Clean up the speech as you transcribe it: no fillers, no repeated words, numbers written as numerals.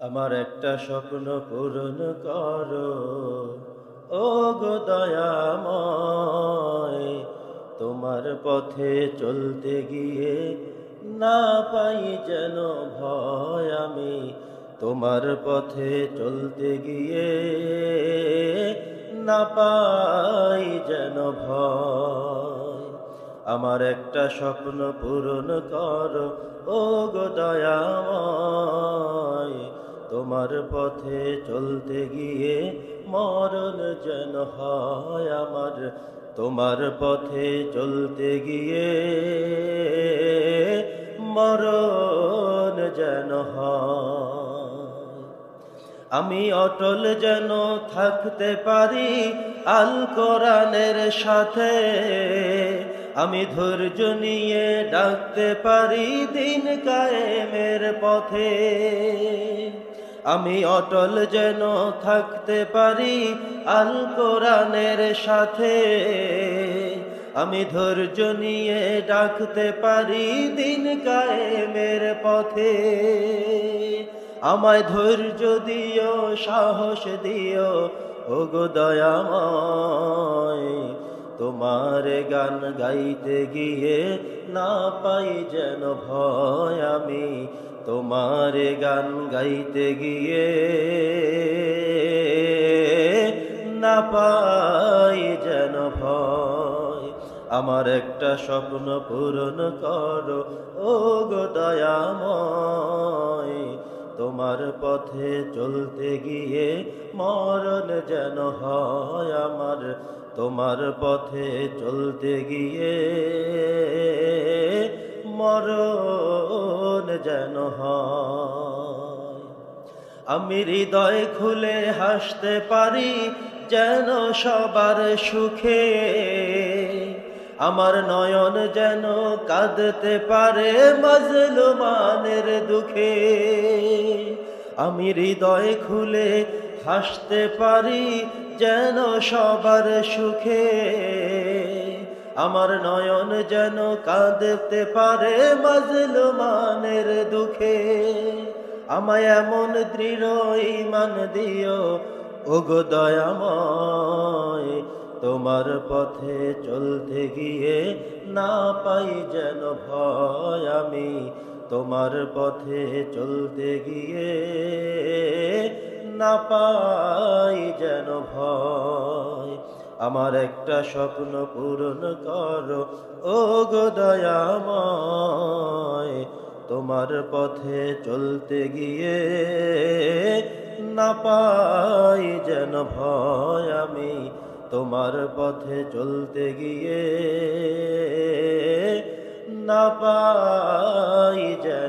আমার একটা স্বপ্ন পূরণ করো, ও গো দয়াময়। তোমার পথে চলতে গিয়ে না পাই যেন ভয় আমি। তোমার পথে চলতে গিয়ে না পাই যেন ভয়। আমার একটা স্বপ্ন পূরণ করো, ও গো দয়াময়। তোমার পথে চলতে গিয়ে মরণ যেন হয় আমার। তোমার পথে চলতে গিয়ে মরণ যেন হয়। আমি অটল যেন থাকতে পারি আল কোরআনের সাথে। আমি ধৈর্য নিয়ে ডাকতে পারি দিন কায়েমের পথে। আমি অটল যেন থাকতে পারি আল কোরআনের সাথে। আমি ধৈর্য নিয়ে ডাকতে পারি দিন কায়েমের পথে। আমায় ধৈর্য দিও, সাহস দিও, ওগো দয়াময়। তোমার গান গাইতে গিয়ে না পাই যেন ভয় আমি। তোমার গান গাইতে গিয়ে না পাই যেন ভয়। আমার একটা স্বপ্ন পূরণ করো, ও গো দয়াময়। তোমার পথে চলতে গিয়ে মরণ যেন হয় আমার। তোমার পথে চলতে গিয়ে মরণ যেন হয়। আমি হৃদয় খুলে হাসতে পারি যেন সবার সুখে। আমার নয়ন যেন কাঁদতে পারে মাজলুমানের দুঃখে। আমি হৃদয় খুলে হাসতে পারি যেন সবার সুখে। আমার নয়ন যেন কাঁদতে পারে মাজলুমানের দুঃখে। আমায় এমন দৃঢ় ঈমান দিও, ওগো দয়াময়। তোমার পথে চলতে গিয়ে না পাই যেন ভয় আমি। তোমার পথে চলতে গিয়ে না পাই যেন ভয়। আমার একটা স্বপ্ন পূরণ করো, ও গো দয়াময়। তোমার পথে চলতে গিয়ে না পাই যেন ভয় আমি। তোমার পথে চলতে গিয়ে না পাই যেন